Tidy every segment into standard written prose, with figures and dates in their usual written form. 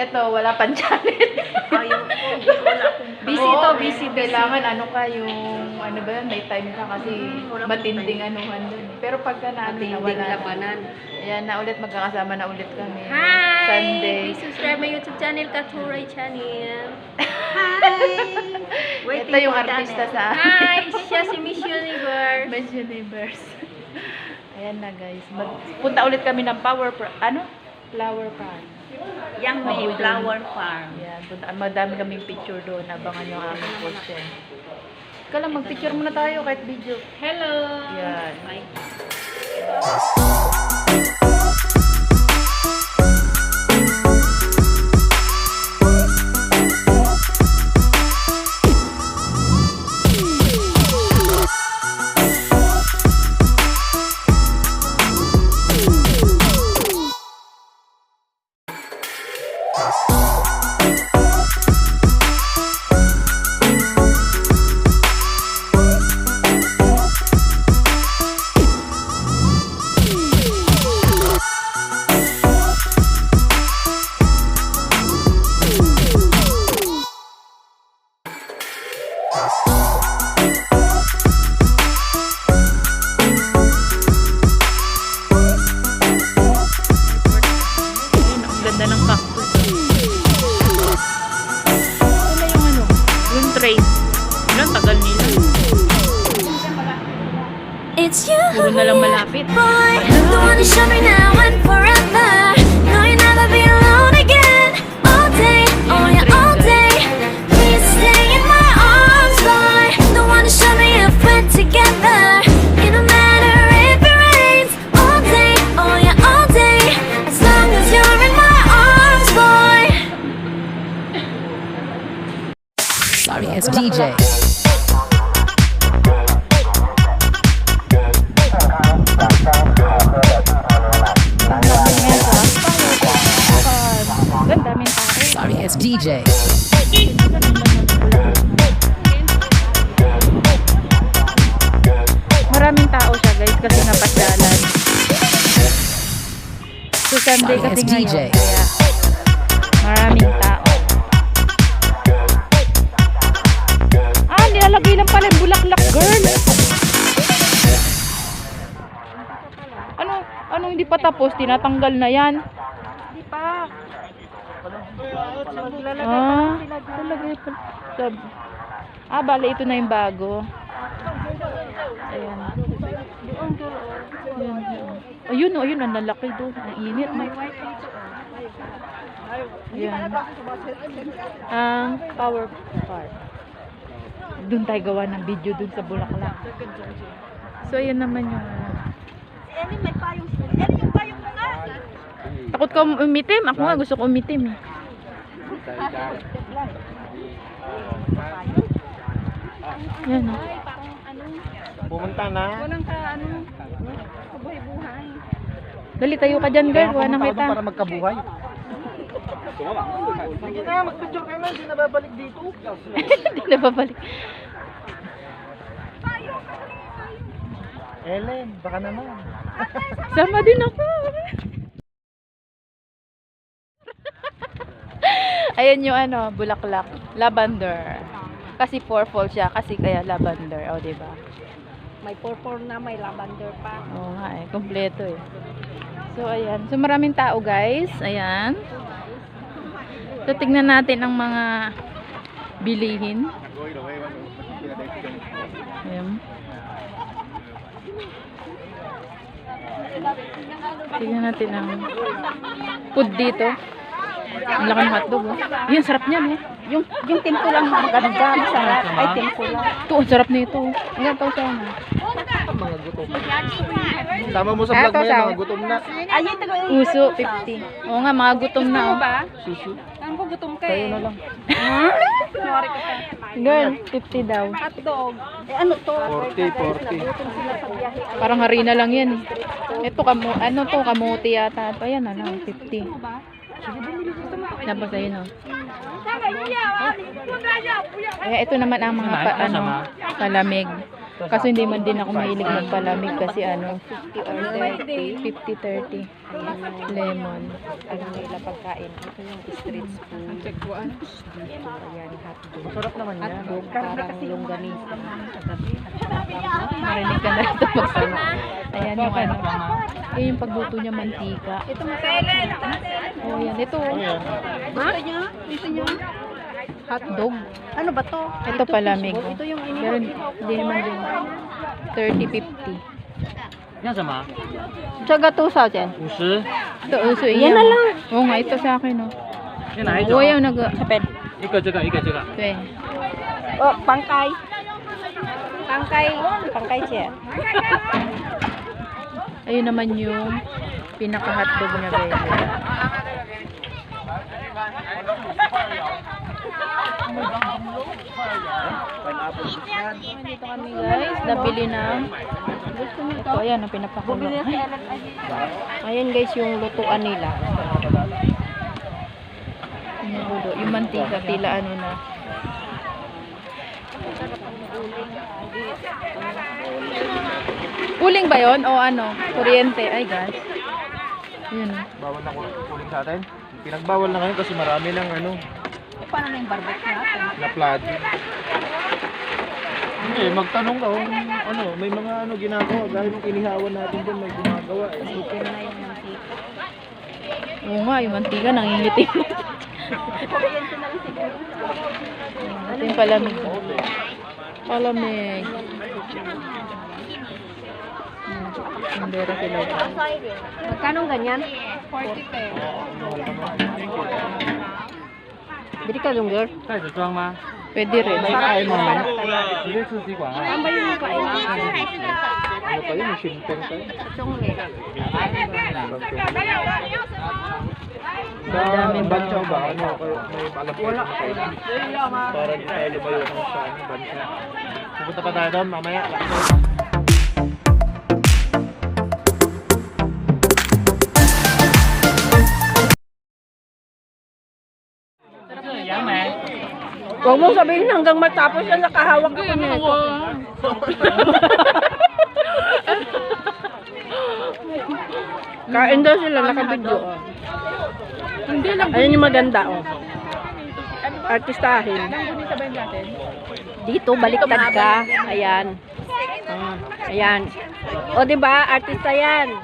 Eto, wala pang channel. Ayaw ko, wala akong Busy to, busy. Kailangan ano ka yung, ano ba yun, may time ka kasi wala matinding anuhan dun. Pero pagka na ano na matinding wala. labanan. Ayan, na ulit, magkakasama na ulit kami. Hi! Sunday. Please subscribe my YouTube channel, Katuray Channel. Hi! Ito yung artista sa amin. Hi! Siya si Miss Universe. Miss Universe. Ayan na guys. Punta ulit kami ng Flower Farm. Yang may flower farm. Ayan, madami kaming picture doon. Abangan nyo ang aming post yan. Ika lang, mag-picture muna tayo kahit video. Hello! Yan. Bye. Ng cactus. Ano yung ano? Yung train. Ilan tagal nila. It's you, Puro na lang malapit. boy, the one to show me now and forever. No, you'll never be alone again. All day, oh yeah, all day. Please stay in my arms, boy. The one to show me if we're together. It don't matter if it rains. All day, oh yeah, all day. As long as you're in my arms, boy. Sorry, it's DJ. Ganda, may tao. Sorry, it's DJ. Maraming tao siya guys kasi napasyalan. So Sunday Sorry, kasi it's ngayon. DJ. Kaya maraming tao. Nilalagay lang pala yung bulaklak, girl. Ano hindi pa tapos? Tinatanggal na yan. Hindi pa. Talagay pala. Bale, ito na yung bago. Ayan. Ayun, ang lalaki doon. Ang init. Ayan. Ang Flower Farm. Doon tayo gawa ng video doon sa Bulaklak. So, ayan naman yung Eli, may payong. Eli, yung payong mo nga. takot ka umitim. Ako nga gusto ko umitim eh. Yan o. Pumunta na. Walang ka, kabuhay-buhay. Dali, tayo ka dyan, girl. Kuha na kita. Para magkabuhay. Sige na, mag-picture kayo na. Hindi na babalik dito. Hindi na babalik. Ellen, baka naman. Sama din ako. Ayan yung ano, bulaklak. Lavender. Kasi purple siya. Kasi kaya lavender. O, diba? May purple na, may lavender pa. Oo nga eh. Kompleto eh. So, ayan. So, maraming tao guys. Ayan. So, tignan natin ang mga bilihin. Ayan. Tignan natin ang food dito. Ang laki ng hotdog oh. Yan, sarap niyan oh. Yung tempo lang maganda. Masarap. Ay, tempo lang. Ito, ang sarap nito. Ayan, ito sana. Mga gutom. Tama mo sa vlog mo yan, mga gutom na. Ay, ito ko. Puso, 50. Oo nga, mga gutom na oh. Susu. Ano ko gutom ka Kayo eh. na lang. Sorry ka pa. Girl, 50 daw. Hotdog. Eh, ano to? 40. Gutom sila sa biyahe. Parang harina lang yan eh. Ito, ano to, kamuti yata. Ito, yan, ano, 50. Tapos ayun oh. Ito naman ang mga palamig. Kaso hindi man din ako mahilig magpalamig kasi ano, 50-30 lemon. Ano nila pagkain? Ito yung street food. Dito, ayan, hotdog. Masarap naman yan. Hotdog, parang longganisa. Marinig ka na ito magsama. Ayan yung ano. Ayan yung pagluto niya mantika. Ito masarap. Oh, yan. Ito. Gusto niyo? Hotdog. Ano ba to? Ito palamig. Ito yung Pero hindi naman din. 30-50. 要什么？ Tsaga 2,000. 50。 Ito, uso Yan iyan. na lang. Oo nga, ito sa akin, oh. 要哪一种 Oo,？yung nag... 一个这个，一个这个。 Ito eh. Oh, pangkay. Pangkay siya. Ayun naman yung pinaka-hotdog niya, guys. Dito kami, guys. Nabili ng... Ito, ayan, ang pinapakulo. Ayan guys, yung lutuan nila. Yung mantika, tila ano na. Uling ba yon o ano? Kuryente. Ay, guys. Yun. Bawal na kuling sa atin. Pinagbawal na ngayon kasi marami ng ano, Paano na yung barbecue natin? na flood. Hindi, magtanong ka kung ano, may mga ano ginagawa. Dahil nung inihawan natin dyan, may gumagawa. Chicken na yung mantika. Oo nga, yung mantika nangingitim. Ito yung palamig. Palamig. Sundera sila. Magkano ganyan? 40 pesos. Bili ka yung girl. 袋子装吗？ Pwede rin. Kain mo naman. 直接吃吸管啊。 Ano ba yung kain? Ano pa yun, may shinten pa yun. Sa bansa ba? Ano, may alam ko na kayo. Para di tayo lumayo ng sa ano, bansa. Pupunta pa tayo doon mamaya. Huwag mo sabihin hanggang matapos na nakahawak ako nito. Kain daw sila, nakabidyo. Oh. Hindi lang. Ayun yung maganda, oh. Artistahin. Dito, baliktad ka. Ayan. Ayan. O, diba? Artista yan.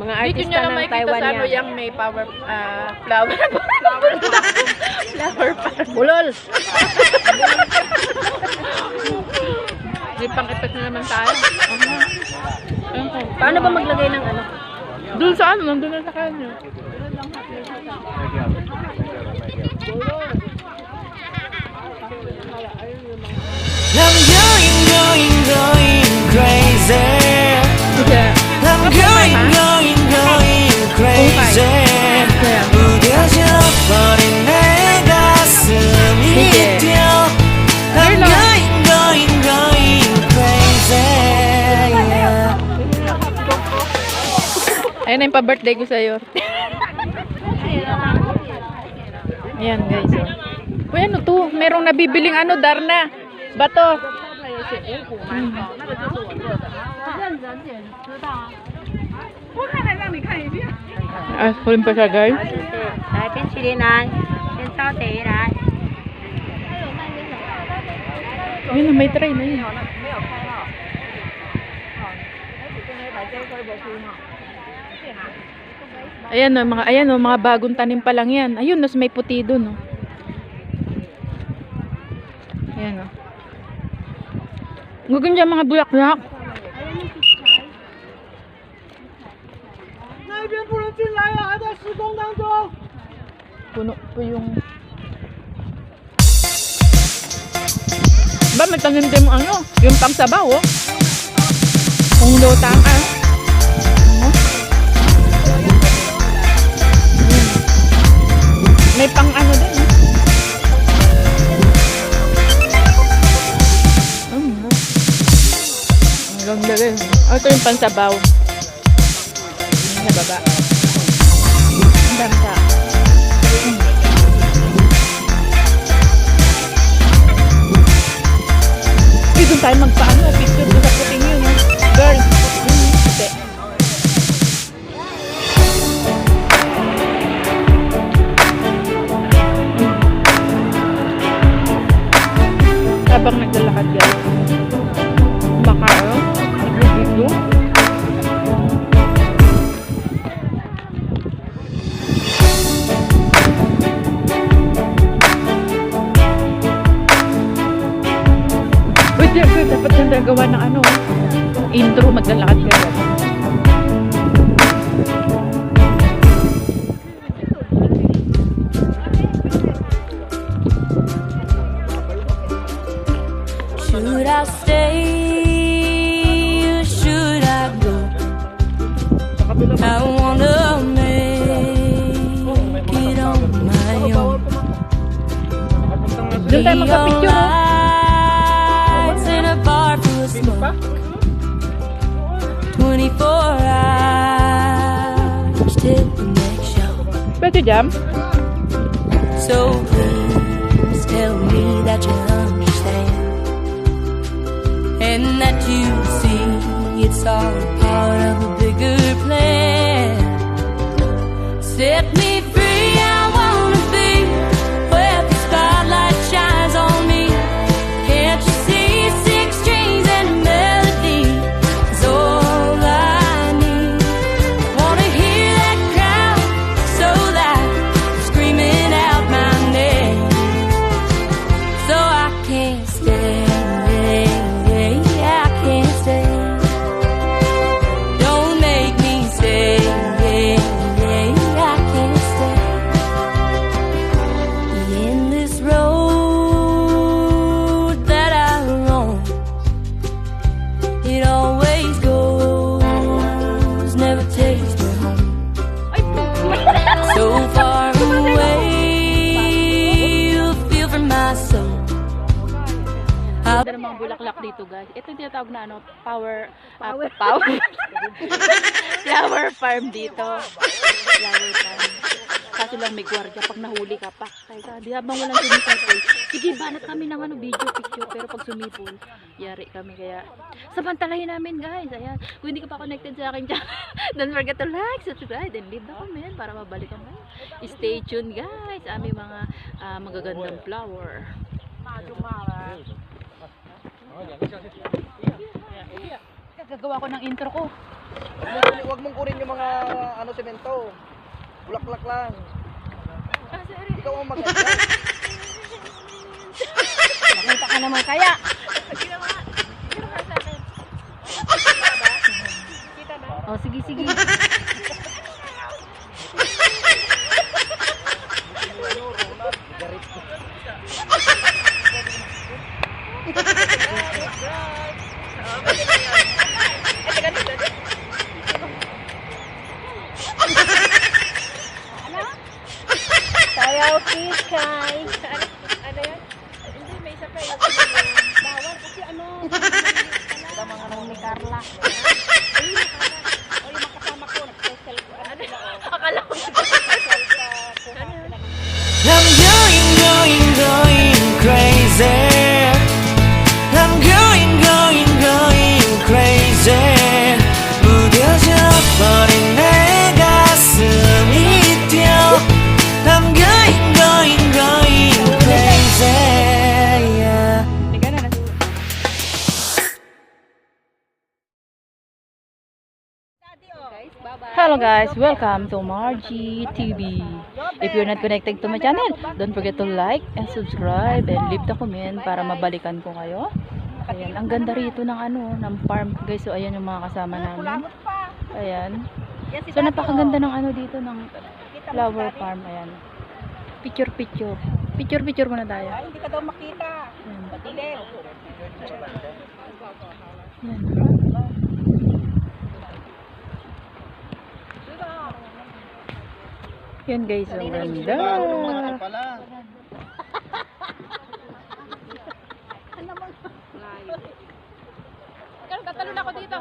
Mga Dito artista nyo na ng makikita Taiwan sa ano yan. yung may power, flower. Flower pa. Bulol! May pang-effect na naman tayo. Paano ba maglagay ng ano? Doon sa ano, nandun na sa kanya. I'm going crazy. I'm going crazy. 무뎌져 버린 내 가슴이 뛰어. I'm going crazy. Ayun na yung pa-birthday ko sa'yo. Ayan guys. Oh. Uy, ano to? Merong nabibiling ano, Darna. Bato. Ah, huling pa siya guys. 来，冰淇淋来，先烧得来。 Ayun na, may try na yun. Ayan o, mga bagong tanim pa lang yan. Ayun, mas may puti dun, oh. Ayan, oh. Gaganda mga bulaklak. Puno po yung... Ba, may tanim din mo ano? Yung pangsabaw, oh. Kung lutang, ah. May pang ano din, eh. Ang ganda rin. Oh, ito yung pansabaw. Sa baba. Ang dami sa. Uy, doon tayo magpaano. Picture doon sa puting yun. Girl. Hindi. Habang naglalakad guys. Makao. Nag-review. Wait, dapat yung gagawa ng ano, intro, maglalakad ka yan. Should I stay or should I go? I wanna make it on my own. Doon tayo magka-picture, oh. Lights in a bar full of smoke. 24 hours till the next show. Pwede jam? So please tell me that you understand and that you see it's all part of a bigger plan. Set me free, I wanna be where the spotlight shines on me. Can't you see 6 strings and a melody is all I need? Wanna hear that crowd so loud, screaming out my name. So I can't stay, I can't stay. Don't make me stay, I can't stay. The endless road that I roam, it always goes, never takes me home. So far away, you'll feel from my soul. Ganda ng mga bulaklak dito guys. Ito yung tinatawag na ano, power. Flower farm dito. Flower farm. Kaso lang may gwardiya pag nahuli ka pa. Kaya di habang walang sumipol. Sige, banat kami ng ano, video, picture. Pero pag sumipol, yari kami. Kaya samantalahin namin guys. Ayan. Kung hindi ka pa connected sa akin channel, don't forget to like, subscribe, and leave the comment para mabalikan kayo. Stay tuned guys. Aming mga magagandang flower. Gagawa ko ng intro ko. Huwag mong kunin yung mga ano semento. Bulaklak lang. Ikaw ang maganda. Nakita ka naman kaya. Oh, sige, sige. Sayaw kiss kay. Ano yan? Hindi, may isa pa yung bawal kasi ano. Ito mga nang ni Carla. Ay, yung makasama ko. Nag-social ko. Ano nila? Akala ko. I'm going crazy. I'm going crazy. 무뎌져 버린 내 가슴이 뛰어. I'm going crazy. Yeah. Hello guys, welcome to Margie TV. If you're not connected to my channel, don't forget to like and subscribe and leave the comment para mabalikan ko kayo. Ayan, ang ganda rito ng ano, ng farm guys. So ayan yung mga kasama namin. Ayan. So napakaganda ng ano dito ng flower farm. Ayan. Picture muna tayo. Ay, hindi ka daw makita. Ayan. Patilim. Ayan. Yan guys, ang ganda. Pala. Katalon ako dito.